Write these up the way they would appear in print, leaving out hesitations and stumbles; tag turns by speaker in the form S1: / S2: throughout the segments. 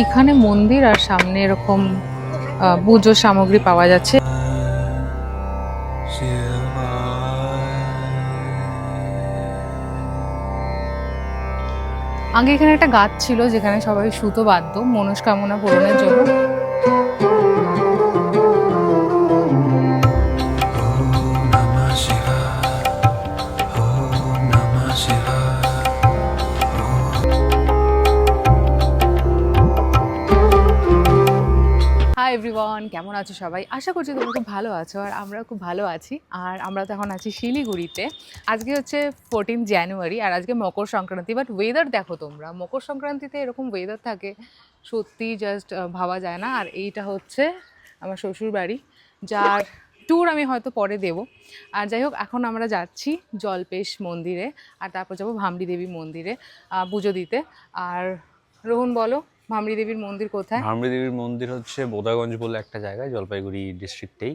S1: এখানে মন্দির আর সামনে এরকম পুজোর সামগ্রী পাওয়া যাচ্ছে। আগে এখানে একটা গাছ ছিল যেখানে সবাই সুতো বাঁধতো মনস্কামনা পূরণের জন্য। হাই এভরিওয়ান, কেমন আছো সবাই? আশা করছি তোমরা খুব ভালো আছো আর আমরা খুব ভালো আছি। আর আমরা তো এখন আছি শিলিগুড়িতে। আজকে হচ্ছে 14 জানুয়ারি আর আজকে মকর সংক্রান্তি। বাট ওয়েদার দেখো তোমরা, মকর সংক্রান্তিতে এরকম ওয়েদার থাকে সত্যি জাস্ট ভাবা যায় না। আর এইটা হচ্ছে আমার শ্বশুর বাড়ি, যার ট্যুর আমি হয়তো পরে দেবো। আর যাই হোক, এখন আমরা যাচ্ছি জল্পেশ মন্দিরে আর তারপর যাবো ভামড়ি দেবী মন্দিরে পুজো দিতে। আর রোহন বলো, ভামড়ি দেবীর মন্দির কোথায়?
S2: ভামড়ি দেবীর মন্দির হচ্ছে বোদাগঞ্জ বলে একটা জায়গায়, জলপাইগুড়ি ডিস্ট্রিক্টেই।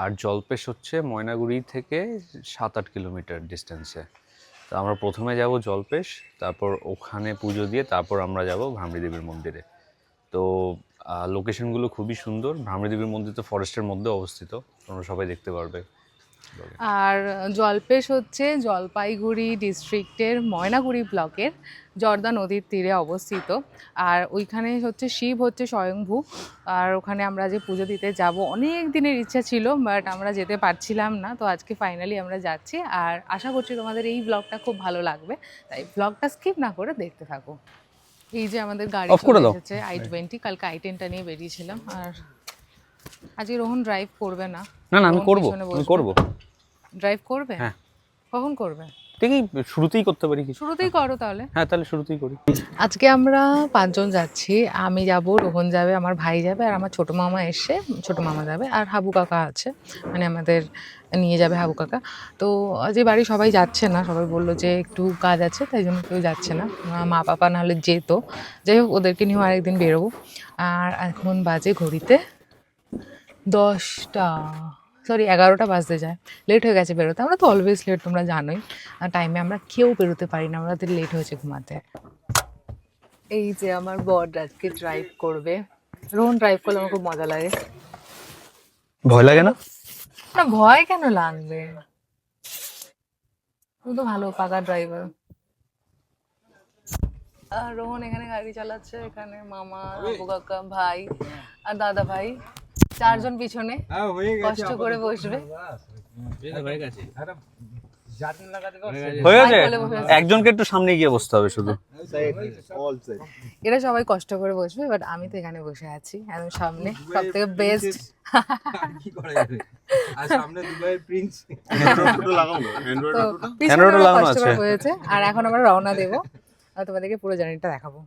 S2: আর জলপেশ হচ্ছে ময়নাগুড়ি থেকে 7-8 কিলোমিটার ডিস্টেন্সে। তো আমরা প্রথমে যাব জলপেশ, তারপর ওখানে পুজো দিয়ে তারপর আমরা যাব ভামড়ি দেবীর মন্দিরে। তো লোকেশনগুলো খুবই সুন্দর। ভামড়ি দেবীর মন্দির তো ফরেস্টের মধ্যে অবস্থিত, তোমরা সবাই দেখতে পারবে।
S1: আর জলপেশ হচ্ছে জলপাইগুড়ি ডিস্ট্রিক্টের ময়নাগুড়ি ব্লকের জর্দা নদীর তীরে অবস্থিত। আর ওইখানে হচ্ছে শিব হচ্ছে স্বয়ংভূ। আর ওখানে আমরা যে পুজো দিতে যাব, অনেক দিনের ইচ্ছা ছিল বাট আমরা যেতে পারছিলাম না। তো আজকে ফাইনালি আমরা যাচ্ছি আর আশা করছি তোমাদের এই ব্লগটা খুব ভালো লাগবে, তাই ব্লগটা স্কিপ না করে দেখতে থাকো। এই যে আমাদের গাড়ি চলে এসেছে i20, কালকে i10টা নিয়ে বেরিয়েছিলাম। আর আজকে রোহন ড্রাইভ করবে না।
S2: না আমি করব।
S1: ড্রাইভ করবে?
S2: হ্যাঁ।
S1: কখন করবে?
S2: ঠিকই, শুরুতেই করতে পারি কি?
S1: শুরুতেই করো তাহলে।
S2: হ্যাঁ, তাহলে শুরুতেই করি।
S1: আজকে আমরা 5 জন যাচ্ছি। আমি যাব, রোহন যাবে, আমার ভাই যাবে আর আমার ছোট মামা এসে ছোট মামা যাবে আর হাবু কাকা আছে, মানে আমাদের নিয়ে যাবে হাবু কাকা। তো যে বাড়ি সবাই যাচ্ছে না, সবাই বললো যে একটু কাজ আছে তাই জন্য কেউ যাচ্ছে না। মা পাপা নাহলে যেত। যাই হোক, ওদেরকে নিয়েও আরেকদিন বেরোবো। আর এখন বাজে ঘড়িতে 10টা, সরি 11টা বাজতে যায়। লেট হয়ে গেছে বেরোতে। আমরা তো অলওয়েজ লেট, তোমরা জানোই। টাইমে আমরা কেউ বেরোতে পারি না, আমাদের লেট হয়েছে ঘুমাতে। এই যে আমার বর আজকে ড্রাইভ করবে। রোহন ড্রাইভ করলে আমার খুব মজা লাগে।
S2: ভয় লাগে না?
S1: না, ভয় কেন লাগবে? তুই তো ভালো পাকা ড্রাইভার। আর রোহন এখানে গাড়ি চালাচ্ছে, এখানে মামা, আবু কাকা, ভাই আর দাদা ভাই 4 জন পিছনে কষ্ট করে বসবে।
S2: হয়ে গেছে, একজনকে একটু সামনে গিয়ে বসতে হবে শুধু।
S1: এরা সবাই কষ্ট করে বসবে, বাট আমি তো এখানে বসে আছি একদম সামনে, সব থেকে বেস্ট। হয়েছে। আর এখন আমরা রওনা দেবো, তোমাদেরকে পুরো জার্নিটা দেখাবো।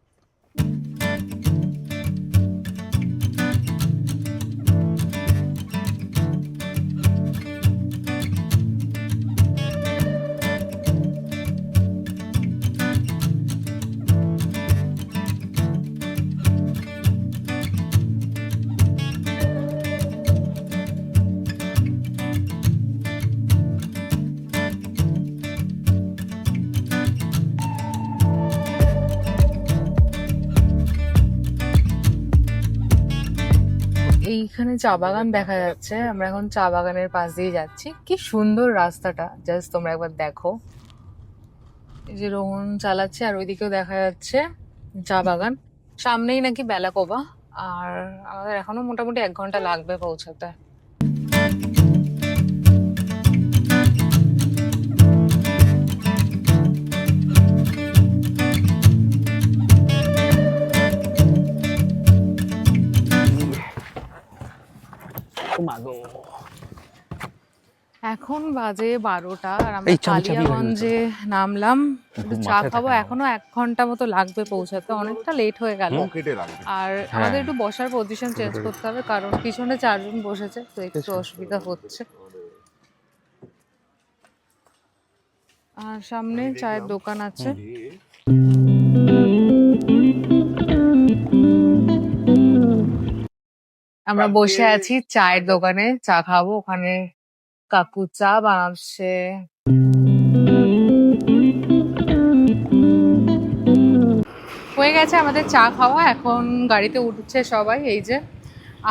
S1: এইখানে চা বাগান দেখা যাচ্ছে, আমরা এখন চা বাগানের পাশ দিয়ে যাচ্ছি। কি সুন্দর রাস্তাটা, জাস্ট তোমরা একবার দেখো। এই যে রোহন চালাচ্ছে আর ওইদিকেও দেখা যাচ্ছে চা বাগান। সামনেই নাকি বেলাকোবা। আর আমাদের এখনো মোটামুটি 1 ঘন্টা লাগবে পৌঁছাতে। এখন বাজে 12টা আর আমরা কালিয়াগঞ্জে নামলাম। চা খাবো, এখনো 1 ঘন্টা মতো লাগবে পৌঁছাতে, অনেকটা লেট হয়ে গেল। আর আমাদের একটু বসার পজিশন চেঞ্জ করতে হবে, কারণ পিছনে 4 জন বসেছে, তো একটু অসুবিধা হচ্ছে। আর সামনে চায়ের দোকান আছে। আমরা বসে আছি চায়ের দোকানে, চা খাবো। ওখানে কাকু চা বানাচ্ছে। হয়ে গেছে আমাদের চা খাওয়া, এখন গাড়িতে উঠছে সবাই এই যে।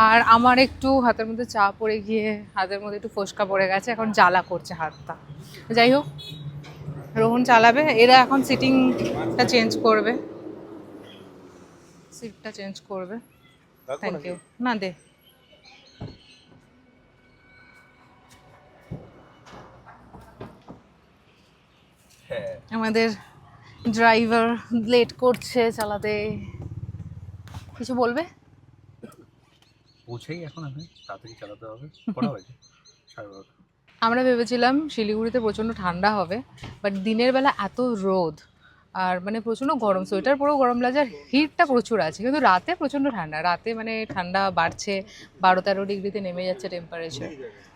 S1: আর আমার একটু হাতের মধ্যে চা পড়ে গিয়ে হাতের মধ্যে একটু ফোসকা পড়ে গেছে, এখন জ্বালা করছে হাতটা। যাই হোক, রোহন চালাবে, এরা এখন সিটিংটা চেঞ্জ করবে, সিটটা চেঞ্জ করবে। Thank you. না দে। আমাদের ড্রাইভার লেট করছে চালাতে, কিছু বলবে?
S2: পৌঁছেই এখন আমি তাড়াতাড়ি চালাতে হবে। কটা হয়েছে? 12:30।
S1: আমরা ভেবেছিলাম শিলিগুড়িতে প্রচণ্ড ঠান্ডা হবে, বাট দিনের বেলা এত রোদ আর মানে প্রচণ্ড গরম, সোয়েটার পরেও গরম লাগে, আর হিটটা প্রচুর আছে, কিন্তু রাতে প্রচণ্ড ঠান্ডা, রাতে মানে ঠান্ডা বাড়ছে, 12-13 ডিগ্রিতে নেমে যাচ্ছে টেম্পারেচার।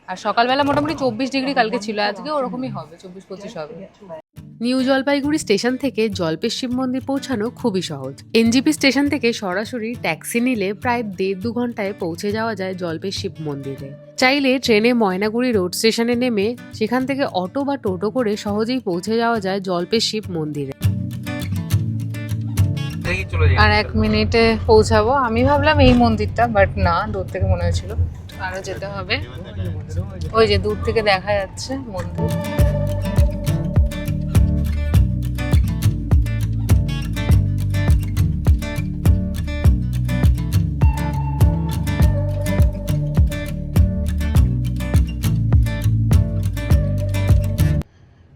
S1: আর সকালবেলা মোটামুটি 24 ডিগ্রি কালকে ছিল, আজকে ওরকমই হবে, 24-25 হবে।
S3: নিউ জলপাইগুড়ি স্টেশন থেকে জল্পেশ শিব মন্দির পৌঁছানো খুবই সহজ। এনজিপি স্টেশন থেকে সরাসরি ট্যাক্সি নিলে প্রায় 1.5-2 ঘন্টায় পৌঁছে যাওয়া যায় জল্পেশ শিব মন্দিরে। চাইলে ট্রেনে ময়নাগুড়ি রোড স্টেশনে নেমে সেখান থেকে অটো বা টোটো করে সহজেই পৌঁছে যাওয়া যায় জল্পেশ শিব মন্দিরে।
S1: আর 1 মিনিটে পৌঁছাবো। আমি ভাবলাম এই মন্দিরটা, বাট না, দূর থেকে মনে হয়েছিল আরো যেতে হবে। ওই যে দূর থেকে দেখা যাচ্ছে মন্দির।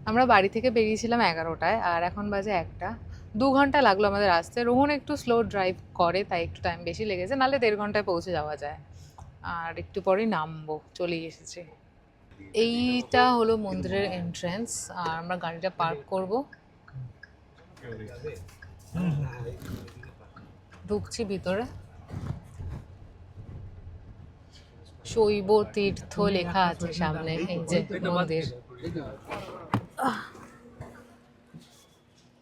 S1: আমরা বাড়ি থেকে বেরিয়েছিলাম 11টায়, আর এখন বাজে 1টা। 2 ঘন্টা লাগলো আমাদের আসতে। রোহন একটু স্লো ড্রাইভ করে, তাই একটু টাইম বেশি লেগেছে, নাহলে 1.5 ঘন্টায় পৌঁছে যাওয়া যায়। আর একটু পরেই নামবো, চলেই এসেছি। এইটা হলো মন্দিরের এন্ট্রেন্স, আর আমরা গাড়িটা পার্ক করব। ঢুকছি ভিতরে। শৈব তীর্থ লেখা আছে সামনে, এই যে মন্দির।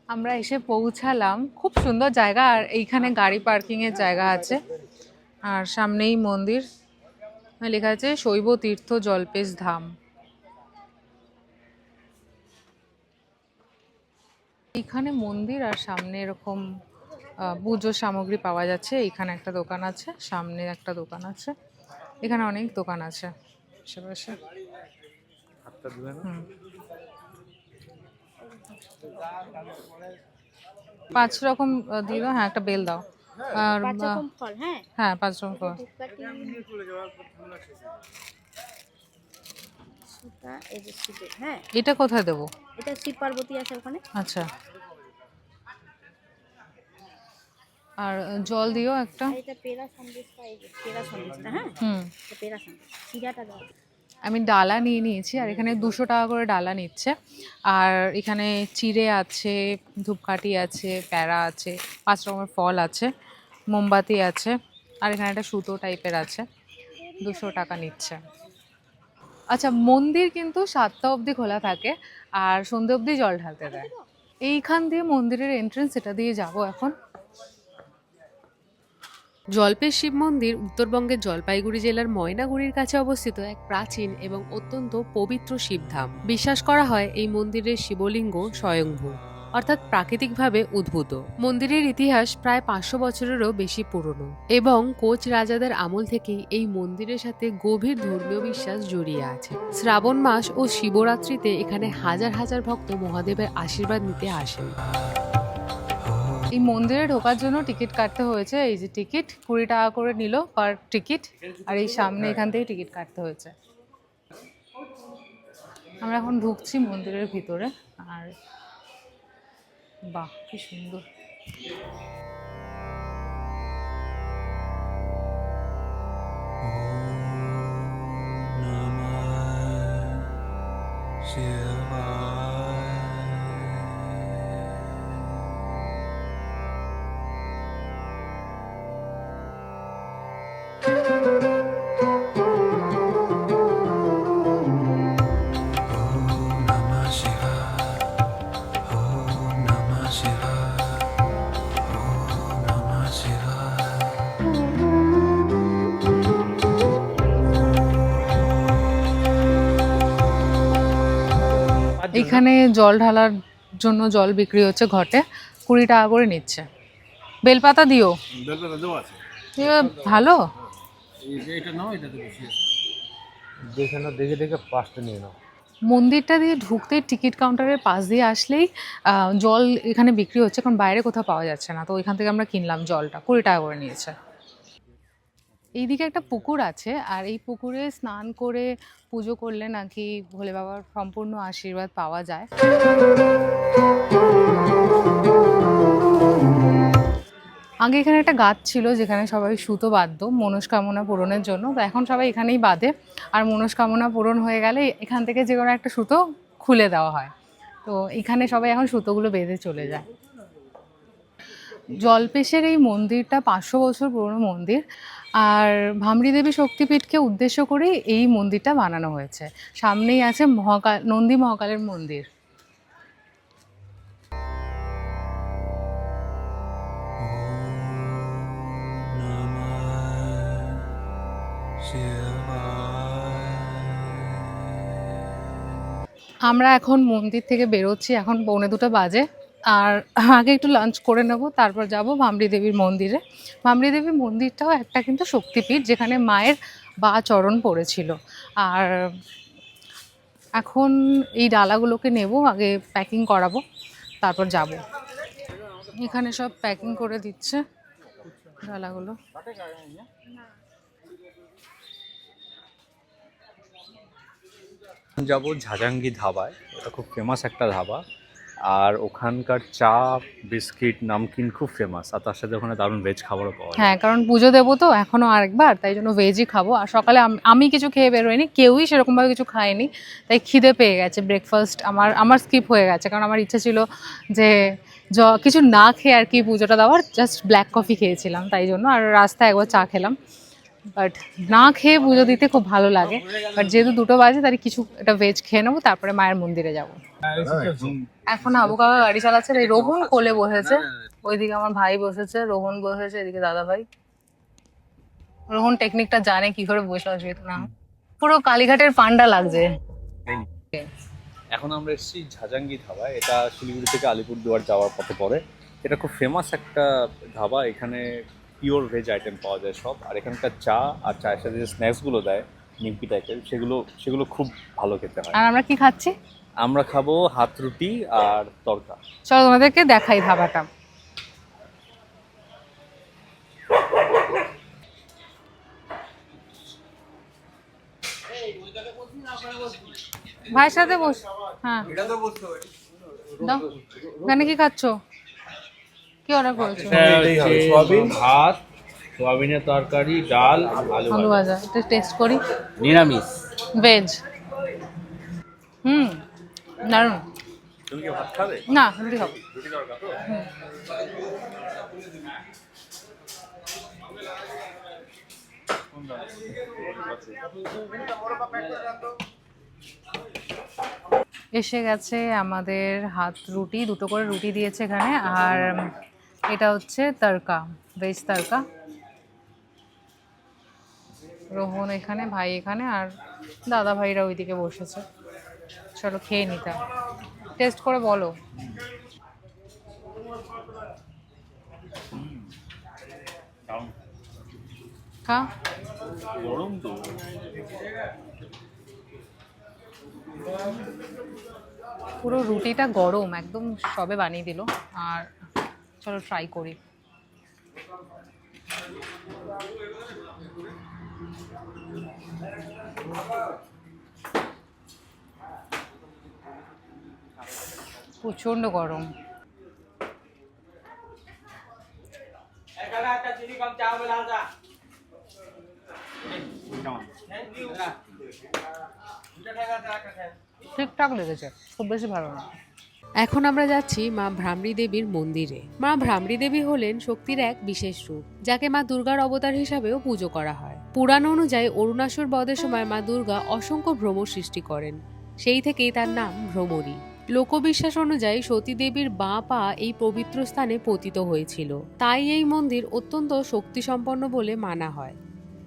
S1: আমরা এসে পৌঁছালাম, খুব সুন্দর জায়গা, আর এইখানে গাড়ি পার্কিং এর জায়গা আছে, আর সামনেই মন্দির, লেখা আছে শৈব তীর্থ জল্পেশ ধাম। এইখানে মন্দির আর সামনে এরকম পুজোর সামগ্রী পাওয়া যাচ্ছে। এইখানে একটা দোকান আছে, সামনে একটা দোকান আছে, এখানে অনেক দোকান আছে আশেপাশে। 5 রকম দিয়ে দাও, হ্যাঁ একটা বেল দাও। আর
S4: 5 রকম ফল, হ্যাঁ
S1: হ্যাঁ 5 রকম ফল।
S4: সুতা, এই যে সিঁদুর, হ্যাঁ
S1: এটা কোথায় দেবো?
S4: এটা শিব পার্বতী আছে ওখানে।
S1: আচ্ছা, আর জল দিও একটা।
S4: আর এটা পেরা সন্দেশটা, এই যে পেরা সন্দেশটা, হ্যাঁ এটা পেরা সন্দেশ, সিরাটা দাও।
S1: আমি ডালা নিয়ে নিয়েছি, আর এখানে 200 টাকা করে ডালা নিচ্ছে। আর এখানে চিড়ে আছে, ধূপকাঠি আছে, প্যারা আছে, 5 রকমের ফল আছে, মোমবাতি আছে, আর এখানে একটা সুতো টাইপের আছে, 200 টাকা নিচ্ছে। আচ্ছা, মন্দির কিন্তু 7টা অবধি খোলা থাকে, আর সন্ধ্যে অবধি জল ঢালতে দেয়। এইখান দিয়ে মন্দিরের এন্ট্রেন্স, এটা দিয়ে যাব এখন।
S3: জল্পেশ শিব মন্দির উত্তরবঙ্গের জলপাইগুড়ি জেলার ময়নাগুড়ির কাছে অবস্থিত এক প্রাচীন এবং অত্যন্ত পবিত্র শিবধাম। বিশ্বাস করা হয় এই মন্দিরের শিবলিঙ্গ স্বয়ংভূ, অর্থাৎ প্রাকৃতিকভাবে উদ্ভূত। মন্দিরের ইতিহাস প্রায় 500 বছরেরও বেশি পুরনো, এবং কোচ রাজাদের আমল থেকেই এই মন্দিরের সাথে গভীর ধর্মীয় বিশ্বাস জড়িয়ে আছে। শ্রাবণ মাস ও শিবরাত্রিতে এখানে হাজার হাজার ভক্ত মহাদেবের আশীর্বাদ নিতে আসেন।
S1: এই মন্দিরে ঢোকার জন্য টিকিট কাটতে হয়েছে, এই যে টিকিট 20 টাকা করে নিল পার টিকিট, আর এই সামনে এখান থেকে টিকিট কাটতে হয়েছে। আমরা এখন ঢুকছি মন্দিরের ভিতরে, আর বাহ কি সুন্দর। এখানে জল ঢালার জন্য জল বিক্রি হচ্ছে ঘটে, 20 টাকা করে নিচ্ছে। বেলপাতা দিও।
S5: বেলপাতা দেওয়া আছে।
S1: এবার ভালো।
S5: এই যে এটা নাও, এটাতে বেশি আছে। দেখে নাও, দেখে দেখে পাঁচটা নিয়ে নাও।
S1: মন্দিরটা দিয়ে ঢুকতে টিকিট কাউন্টারের পাশ দিয়ে আসলেই জল এখানে বিক্রি হচ্ছে, কারণ বাইরে কোথাও পাওয়া যাচ্ছে না, তো এখান থেকে আমরা কিনলাম জলটা, 20 টাকা করে নিয়েছে। এইদিকে একটা পুকুর আছে, আর এই পুকুরে স্নান করে পুজো করলে নাকি ভোলে বাবার সম্পূর্ণ আশীর্বাদ পাওয়া যায়। আগে এখানে একটা গাছ ছিল যেখানে সবাই সুতো বাঁধতো মনস্কামনা পূরণের জন্য, তো এখন সবাই এখানেই বাঁধে, আর মনস্কামনা পূরণ হয়ে গেলে এখান থেকে যে কোনো একটা সুতো খুলে দেওয়া হয়, তো এখানে সবাই এখন সুতোগুলো বেঁধে চলে যায়। জলপেশের এই মন্দিরটা 500 বছর পুরনো মন্দির, আর ভামরি দেবী শক্তিপীঠকে উদ্দেশ্য করেই এই মন্দিরটা বানানো হয়েছে। সামনেই আছে মহাকাল, নন্দী মহাকালের মন্দির। আমরা এখন মন্দির থেকে বেরোচ্ছি, এখন 1:45 বাজে, আর আগে একটু লাঞ্চ করে নেব, তারপর যাব ভামরি দেবীর মন্দিরে। ভামরি দেবীর মন্দিরটাও একটা কিন্তু শক্তিপীঠ, যেখানে মায়ের বা চরণ পড়েছিল। আর এখন এই ডালাগুলোকে নেব, আগে প্যাকিং করাবো, তারপর যাব। এখানে সব প্যাকিং করে দিচ্ছে ডালাগুলো।
S2: যাবো ঝাজাঙ্গি ধাবায়, এটা খুব ফেমাস একটা ধাবা, আর ওখানকার চা বিস্কিট নামকিন খুব ফেমাস, আর তার সাথে ওখানে দারুণ ভেজ খাবারও পাওয়া যায়।
S1: হ্যাঁ, কারণ পুজো দেবো তো এখনো আরেকবার, তাই জন্য ভেজই খাবো। আর সকালে আমি কিছু খেয়ে বেরোয়নি, কেউই সেরকমভাবে কিছু খায়নি, তাই খিদে পেয়ে গেছে। ব্রেকফাস্ট আমার স্কিপ হয়ে গেছে, কারণ আমার ইচ্ছে ছিল যে কিছু না খেয়ে আর কি পুজোটা দেওয়ার, জাস্ট ব্ল্যাক কফি খেয়েছিলাম তাই জন্য, আর রাস্তায় একবার চা খেলাম। বাট না খেয়ে পুজো দিতে খুব ভালো লাগে, বাট যেহেতু 2টো বাজে তাই কিছু একটা ভেজ খেয়ে নেবো, তারপরে মায়ের মন্দিরে যাবো। এখন আবু কাকা গাড়ি চালাচ্ছে, এই রোহন কোলে বসেছে, ওইদিকে আমার ভাই বসেছে, রোহন বসেছে, এদিকে দাদা ভাই। রোহন টেকনিকটা জানে কি করে বসে আসবে না, পুরো কালীঘাটের পান্ডা লাগছে।
S2: এখন আমরা এসেছি ঝাজাঙ্গি ধাবা, এটা শিলিগুড়ি থেকে আলিপুরদুয়ার যাওয়ার পথে পড়ে। এটা খুব ফেমাস একটা ধাবা, এখানে পিওর ভেজ আইটেম পাওয়া যায় সব, আর এখানকার চা আর চায়ের সাথে যে স্ন্যাক্সগুলো দেয় নিমকি টাইপের, সেগুলো খুব ভালো খেতে হয়।
S1: আর আমরা কি খাচ্ছি?
S2: আমরা খাবো হাত রুটি আর তরকা।
S1: চলো তোমাদেরকে দেখাই ধাবাটা। ভাইয়ের সাথে বস। হ্যাঁ দাও। এখানে কি খাচ্ছো? কি অর্ডার করেছো?
S5: সোয়াবিন, ভাত, সোয়াবিনের তরকারি, ডাল,
S1: আলু ভাজা। এটা টেস্ট করি।
S5: নিরামিষ।
S1: ভেজ। দারুণ।
S2: তুমি কি ভাত খাবে?
S1: না, রুটি খাবো।
S2: রুটি তরকা তো?
S1: এসে গেছে আমাদের হাত রুটি, 2টো করে রুটি দিয়েছে এখানে, আর এটা হচ্ছে তরকা, ভেজ তরকা। রোহন এখানে, ভাই এখানে, আর দাদা ভাইরা ওইদিকে বসেছে। চলো খেয়ে নিতে, টেস্ট করে বলো। খা।
S2: গরম তো।
S1: পুরো রুটিটা গরম একদম, সবে বানিয়ে দিল। আর চলো ট্রাই করি। প্রচন্ড গরম। ঠিকঠাক লেগেছে, খুব বেশি ভালো না।
S3: এখন আমরা যাচ্ছি মা ভ্রামরী দেবীর মন্দিরে। মা ভ্রামরী দেবী হলেন শক্তির এক বিশেষ রূপ, যাকে মা দুর্গার অবতার হিসাবেও পুজো করা হয়। পুরাণ অনুযায়ী অরুণাসুর বধের সময় মা দুর্গা অসংখ্য ভ্রমর সৃষ্টি করেন, সেই থেকেই তার নাম ভ্রমরী। লোকবিশ্বাস অনুযায়ী সতী দেবীর বাঁ পা এই পবিত্র স্থানে পতিত হয়েছিল, তাই এই মন্দির অত্যন্ত শক্তিসম্পন্ন বলে মানা হয়।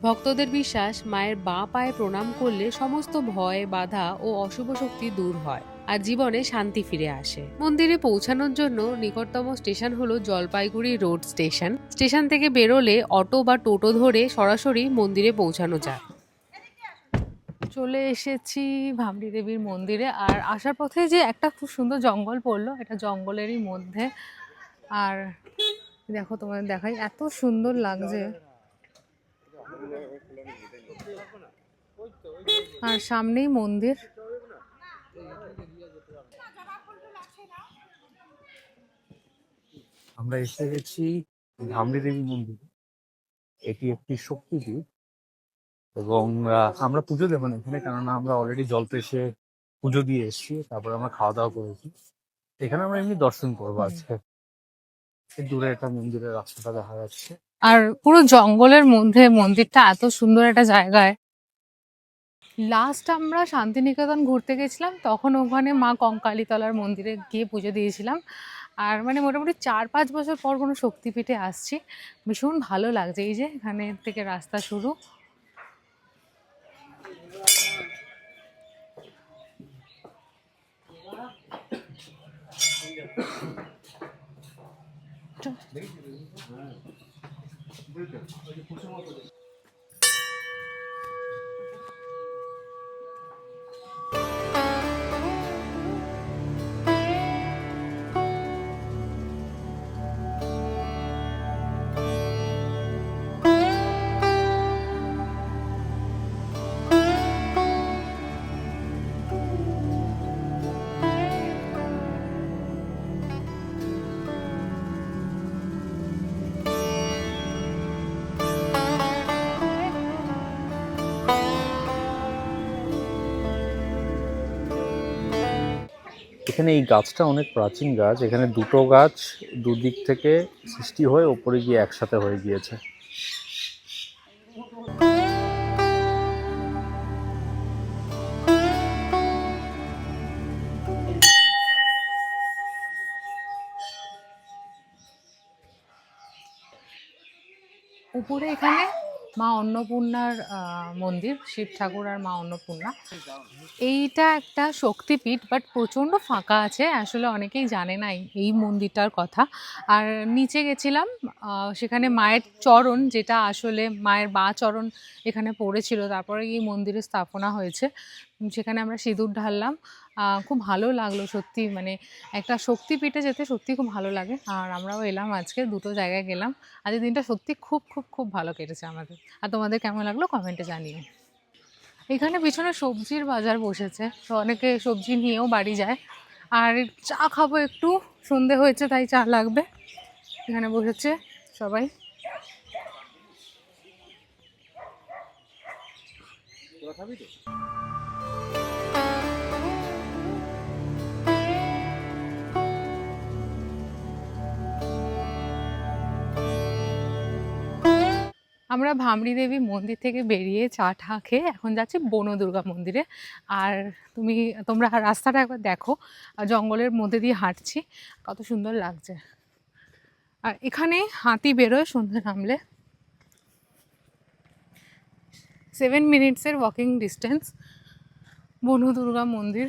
S3: ভক্তদের বিশ্বাস, মায়ের বাঁ পায়ে প্রণাম করলে সমস্ত ভয়, বাধা ও অশুভ শক্তি দূর হয়। আর জীবনে শান্তি ফিরে আসে। মন্দিরে পৌঁছানোর জন্য নিকটতম স্টেশন হলো জলপাইগুড়ি রোড স্টেশন। স্টেশন থেকে বেরোলে অটো বা টোটো ধরে সরাসরি মন্দিরে পৌঁছানো যায়।
S1: চলে এসেছি ভামরি দেবীর মন্দিরে। আর আসার পথে যে একটা খুব সুন্দর জঙ্গল পড়লো, এটা জঙ্গলেরই মধ্যে। আর দেখো, তোমাদের দেখাই, এত সুন্দর লাগছে। আর সামনেই মন্দির।
S5: আমরা এসে গেছি ধামরি দেবী মন্দির। এটি একটি শক্তিপীঠ এবং আমরা পুজো দেবো না এখানে, কেননা আমরা অলরেডি জলপেশে পুজো দিয়ে এসেছি, তারপরে আমরা খাওয়া দাওয়া করেছি। এখানে আমরা এমনি দর্শন করবো আজকে। এই দূরে একটা মন্দিরের রাস্তাটা দেখা যাচ্ছে।
S1: আর পুরো জঙ্গলের মধ্যে মন্দিরটা এত সুন্দর একটা জায়গায়। লাস্ট আমরা শান্তিনিকেতন ঘুরতে গেছিলাম, তখন ওখানে মা কঙ্কালীতলার মন্দিরে গিয়ে পুজো দিয়েছিলাম। আর মানে মোটামুটি 4-5 বছর পর কোনো শক্তিপীঠে আসছি, ভীষণ ভালো লাগছে। এই যে এখানে থেকে রাস্তা শুরু।
S2: এখানে এই গাছটা অনেক প্রাচীন গাছ। এখানে দুটো গাছ দুদিক থেকে সৃষ্টি হয়ে ওপরে গিয়ে একসাথে হয়ে গিয়েছে।
S1: উপরে এখানে মা অন্নপূর্ণার মন্দির, শিব ঠাকুর আর মা অন্নপূর্ণা। এইটা একটা শক্তিপীঠ, বাট প্রচণ্ড ফাঁকা আছে, আসলে অনেকেই জানে না এই মন্দিরটার কথা। আর নিচে গেছিলাম, সেখানে মায়ের চরণ, যেটা আসলে মায়ের বাঁ চরণ এখানে পড়েছিল, তারপরে এই মন্দিরে স্থাপনা হয়েছে। সেখানে আমরা সিঁদুর ঢাললাম। খুব ভালো লাগলো সত্যি, মানে একটা শক্তিপীঠে যেতে সত্যি খুব ভালো লাগে। আর আমরাও এলাম আজকে, দুটো জায়গায় গেলাম। আজকের দিনটা সত্যি খুব খুব খুব ভালো কেটেছে আমাদের। আর তোমাদের কেমন লাগলো কমেন্টে জানিও। এখানে পিছনে সবজির বাজার বসেছে, তো অনেকে সবজি নিয়েও বাড়ি যায়। আর চা খাবো একটু, সন্ধে হয়েছে তাই চা লাগবে। এখানে বসেছে সবাই। আমরা ভামরি দেবী মন্দির থেকে বেরিয়ে চা টা খেয়ে এখন যাচ্ছি বনদুর্গা মন্দিরে। আর তোমরা রাস্তাটা একবার দেখো, জঙ্গলের মধ্যে দিয়ে হাঁটছি, কত সুন্দর লাগছে। আর এখানে হাতি বেরোয় সন্ধ্যে নামলে। 7 মিনিটসের ওয়াকিং ডিস্টেন্স বনদুর্গা মন্দির।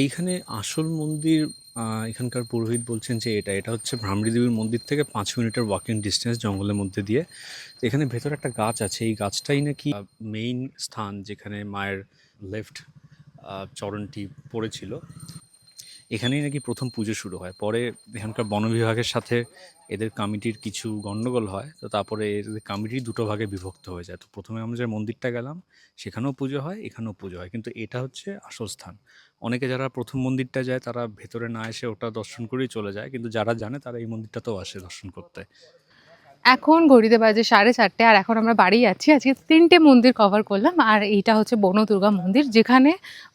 S2: এইখানে আসল মন্দির, এখানকার পুরোহিত বলছেন যে এটা হচ্ছে ভ্রামরী দেবীর মন্দির থেকে 5 মিনিটের ওয়াকিং ডিস্টেন্স জঙ্গলের মধ্যে দিয়ে। তো এখানে ভেতরে একটা গাছ আছে, এই গাছটাই নাকি মেইন স্থান যেখানে মায়ের লেফট
S5: চরণটি পড়েছিল। এখানেই নাকি প্রথম পুজো শুরু হয়। পরে এখানকার বন বিভাগের সাথে এদের কমিটির কিছু গণ্ডগোল হয়, তো তারপরে এদের কমিটি দুটো ভাগে বিভক্ত হয়ে যায়। তো প্রথমে আমরা যে মন্দিরটা গেলাম সেখানেও পুজো হয়, এখানেও পুজো হয়, কিন্তু এটা হচ্ছে আসল স্থান। অনেকে যারা প্রথম মন্দিরটা যায় তারা ভেতরে না এসে ওটা দর্শন করেই চলে যায়, কিন্তু যারা জানে তারা এই মন্দিরটাতেও আসে দর্শন করতে।
S1: এখন ঘড়িতে বাজে 4:30, আর এখন আমরা বাড়ি যাচ্ছি। আজকে 3টে মন্দির কভার করলাম, আর এইটা হচ্ছে বনদুর্গা মন্দির, যেখানে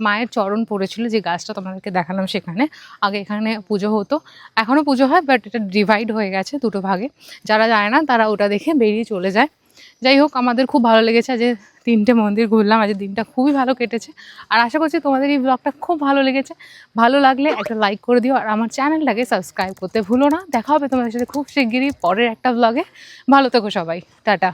S1: মায়ের চরণ পড়েছিল, যে গাছটা তোমাদেরকে দেখালাম সেখানে। আগে এখানে পুজো হতো, এখনও পুজো হয়, বাট এটা ডিভাইড হয়ে গেছে দুটো ভাগে। যারা যায় না তারা ওটা দেখে বেরিয়ে চলে যায়। যাই হোক, আমাদের খুব ভালো লেগেছে যে 3টে মন্দির ঘুরলাম। আজকের দিনটা খুবই ভালো কেটেছে, আর আশা করছি তোমাদের এই ব্লগটা খুব ভালো লেগেছে। ভালো লাগলে একটা লাইক করে দিও, আর আমার চ্যানেলটাকে সাবস্ক্রাইব করতে ভুলো না। দেখা হবে তোমাদের সাথে খুব শিগগিরই পরের একটা ব্লগে। ভালো থেকো সবাই, টাটা।